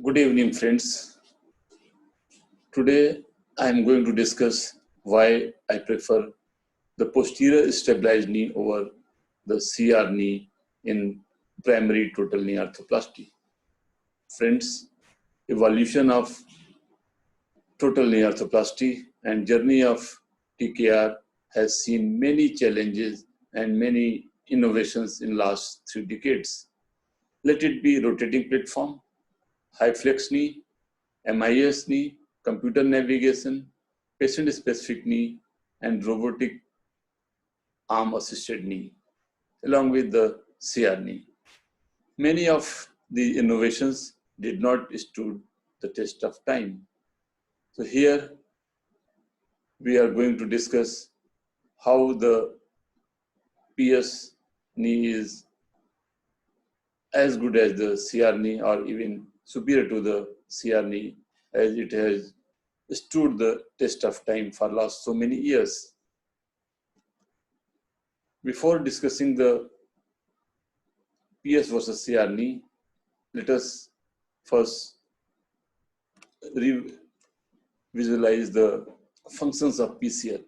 Good evening, friends. Today I am going to discuss why I prefer the posterior stabilized knee over the CR knee in primary total knee arthroplasty. Friends, evolution of total knee arthroplasty and journey of TKR has seen many challenges and many innovations in last 3 decades. Let it be rotating platform, high flex knee, MIS knee, computer navigation, patient-specific knee, and robotic arm-assisted knee, along with the CR knee. Many of the innovations did not stood the test of time. So here we are going to discuss how the PS knee is as good as the CR knee or even superior to the CR knee, as it has stood the test of time for last so many years. Before discussing the PS versus CR knee, let us first visualize the functions of PCL.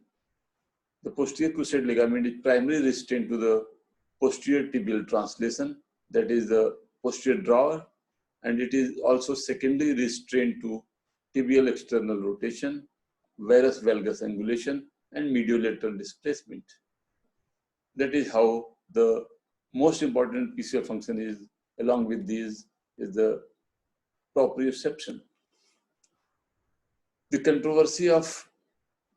The posterior cruciate ligament is primarily restrained to the posterior tibial translation, that is the posterior drawer, and it is also secondary restrained to tibial external rotation, varus valgus angulation, and mediolateral displacement. That is how the most important PCL function is, along with these, is the proprioception. The controversy of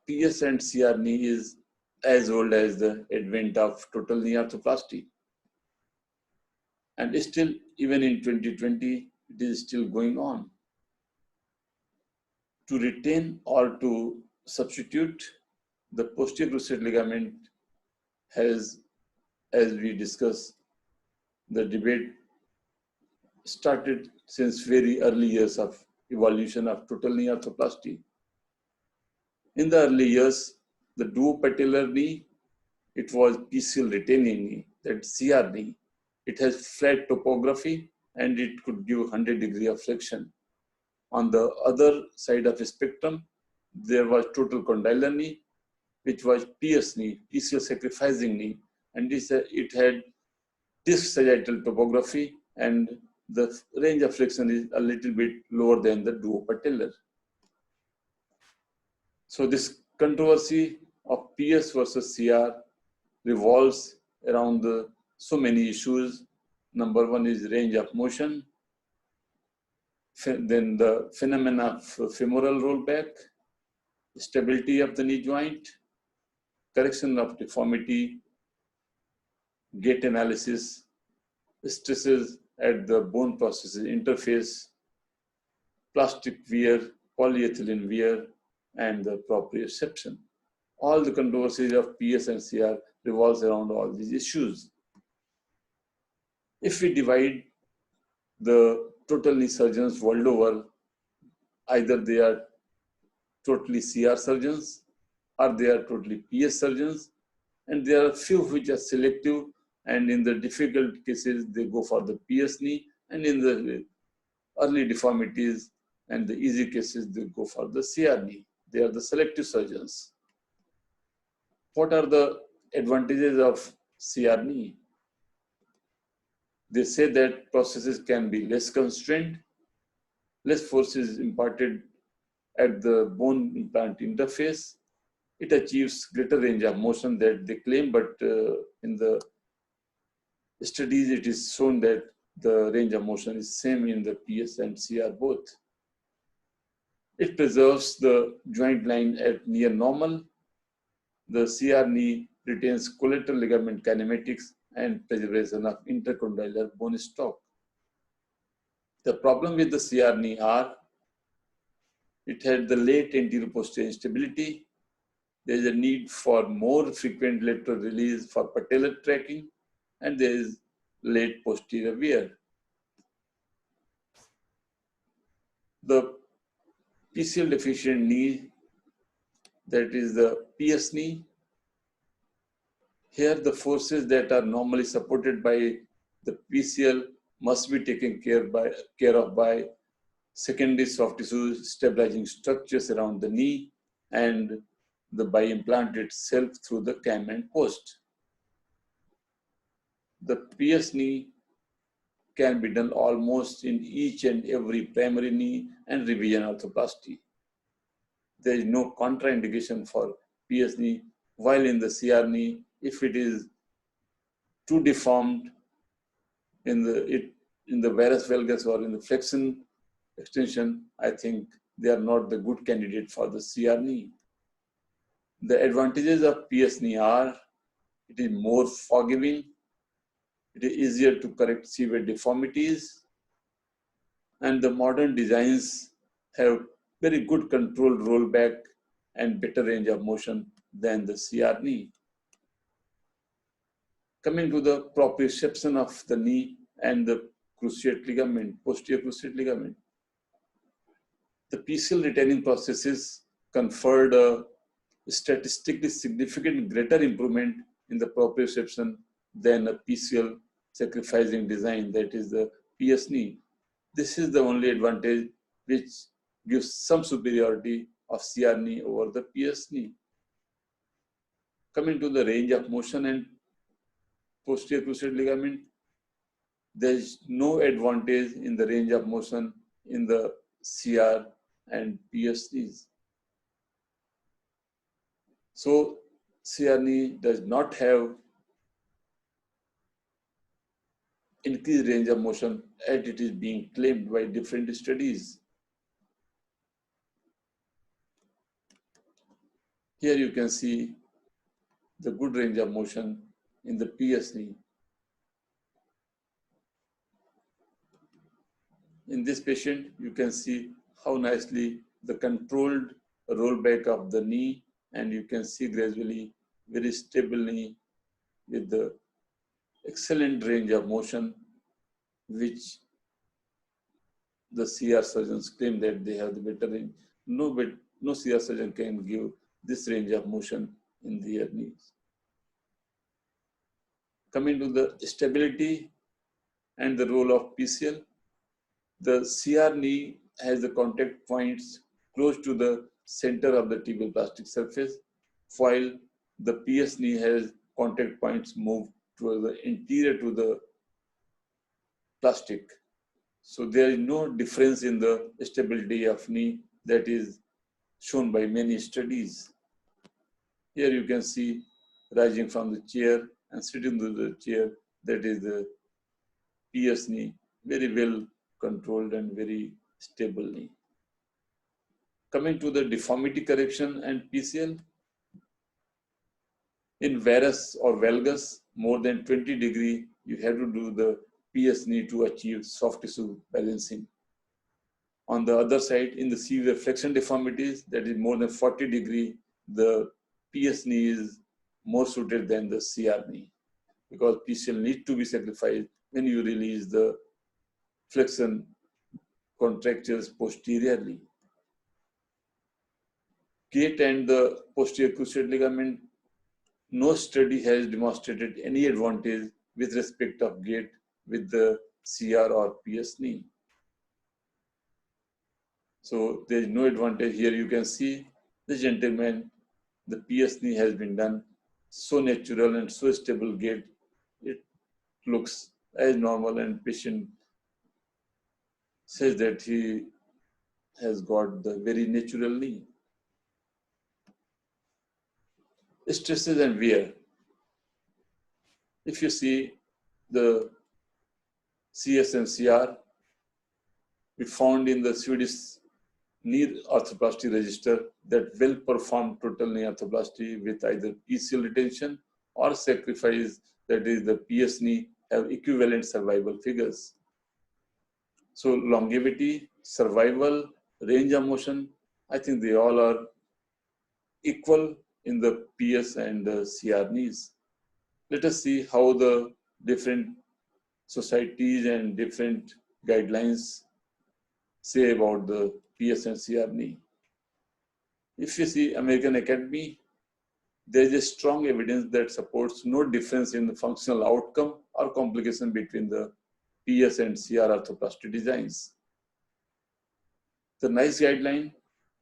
PS and CR knee is as old as the advent of total knee arthroplasty. And still, even in 2020, it is still going on. To retain or to substitute the posterior cruciate ligament has, as we discussed, the debate started since very early years of evolution of total knee arthroplasty. In the early years, the duopatellar knee, it was PCL retaining knee, that CR knee. It has flat topography and it could give 100 degree of flexion. On the other side of the spectrum, there was total condylar knee, which was PS knee, PCL sacrificing knee, and it had disc sagittal topography, and the range of flexion is a little bit lower than the duopatellar. So this controversy of PS versus CR revolves around so many issues. Number one is range of motion, then the phenomena of femoral rollback, stability of the knee joint, correction of deformity, gait analysis, stresses at the bone processes interface, plastic wear, polyethylene wear, and the proprioception. All the controversies of PS and CR revolves around all these issues. If we divide the total knee surgeons world over, either they are totally CR surgeons or they are totally PS surgeons, and there are few which are selective, and in the difficult cases they go for the PS knee, and in the early deformities and the easy cases they go for the CR knee. They are the selective surgeons. What are the advantages of CR knee? They say that processes can be less constrained, less force is imparted at the bone implant interface. It achieves greater range of motion that they claim, but in the studies it is shown that the range of motion is same in the PS and CR both. It preserves the joint line at near normal. The CR knee retains collateral ligament kinematics and preservation of intercondylar bone stock. The problem with the CR knee are it had the late anterior posterior instability. There is a need for more frequent lateral release for patellar tracking, and there is late posterior wear. The PCL deficient knee, that is the PS knee, here the forces that are normally supported by the PCL must be taken care of by Second is soft tissue stabilizing structures around the knee and the bi-implant itself through the cam and post. The PS knee can be done almost in each and every primary knee and revision arthroplasty. There is no contraindication for PS knee, while in the CR knee, if it is too deformed in the varus valgus or in the flexion extension, I think they are not the good candidate for the CR knee. The advantages of PS knee are it is more forgiving, it is easier to correct severe deformities, and the modern designs have very good controlled rollback and better range of motion than the CR knee. Coming to the proprioception of the knee and the cruciate ligament, posterior cruciate ligament. The PCL retaining processes conferred a statistically significant greater improvement in the proprioception than a PCL sacrificing design, that is the PS knee. This is the only advantage which gives some superiority of CR knee over the PS knee. Coming to the range of motion and posterior cruciate ligament, there is no advantage in the range of motion in the CR and PS knees. So CR knee does not have increased range of motion as it is being claimed by different studies. Here you can see the good range of motion in the PS knee. In this patient, you can see how nicely the controlled rollback of the knee, and you can see gradually very stable knee with the excellent range of motion, which the CR surgeons claim that they have the better range. No CR surgeon can give this range of motion in their knees. Coming to the stability and the role of PCL, the CR knee has the contact points close to the center of the tibial plastic surface, while the PS knee has contact points moved to the interior to the plastic. So there is no difference in the stability of knee that is shown by many studies. Here you can see rising from the chair and sitting to the chair, that is the PS knee, very well controlled and very stable knee. Coming to the deformity correction and PCL, in varus or valgus, more than 20 degree, you have to do the PS knee to achieve soft tissue balancing. On the other side, in the severe flexion deformities, that is more than 40 degree, the PS knee is more suited than the CR knee, because PCL needs to be sacrificed when you release the flexion contractures posteriorly. Gait and the posterior cruciate ligament, no study has demonstrated any advantage with respect of gait with the CR or PS knee. So there is no advantage here. You can see the gentleman, the PS knee has been done so natural and so stable gait. It looks as normal, and patient says that he has got the very natural knee. Stresses and wear. If you see the CS and CR, we found in the Swedish knee arthroplasty register that well-performed total knee arthroplasty with either PCL retention or sacrifice, that is the PS knee, have equivalent survival figures. So longevity, survival, range of motion, I think they all are equal in the PS and the CR knees. Let us see how the different societies and different guidelines say about the PS and CR knee. If you see American Academy, there is a strong evidence that supports no difference in the functional outcome or complication between the PS and CR arthroplasty designs. The NICE guideline,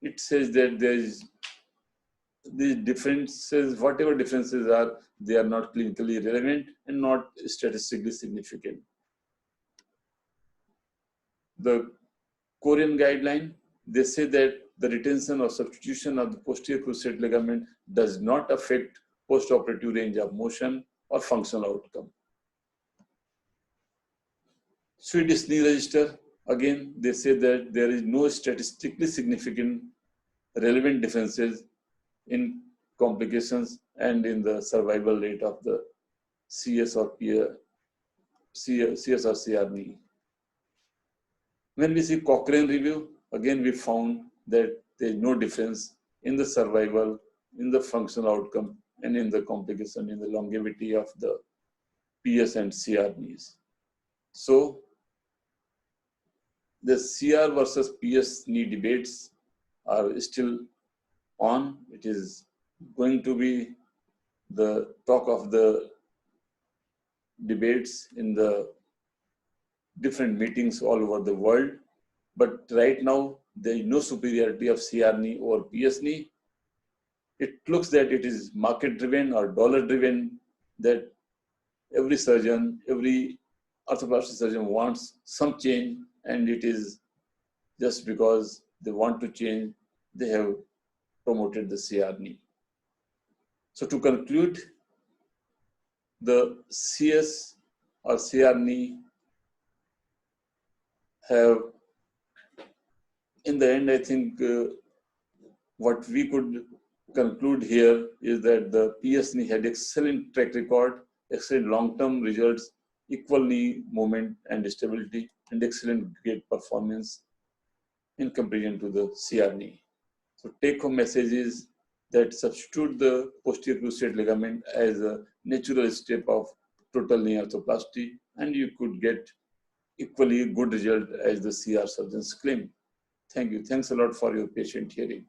it says that there is these differences, whatever differences are, they are not clinically relevant and not statistically significant. The Korean guideline, they say that the retention or substitution of the posterior cruciate ligament does not affect postoperative range of motion or functional outcome. Swedish knee register, again, they say that there is no statistically significant relevant differences in complications and in the survival rate of the CS or CS or CR knee. When we see Cochrane review, again we found that there is no difference in the survival, in the functional outcome, and in the complication, in the longevity of the PS and CR knees. So the CR versus PS knee debates are still on. It is going to be the talk of the debates in the different meetings all over the world. But right now, there is no superiority of CR knee over PS knee. It looks that it is market driven or dollar driven, that every surgeon, every arthroplasty surgeon wants some change, and it is just because they want to change, they have promoted the CR knee. So to conclude, the CS or CR knee have, in the end, I think what we could conclude here is that the PS knee had excellent track record, excellent long-term results, equal knee movement and stability, and excellent great performance in comparison to the CR knee. So take-home message is that substitute the posterior cruciate ligament as a natural step of total knee arthroplasty, and you could get equally good result as the CR surgeons claim. Thank you. Thanks a lot for your patient hearing.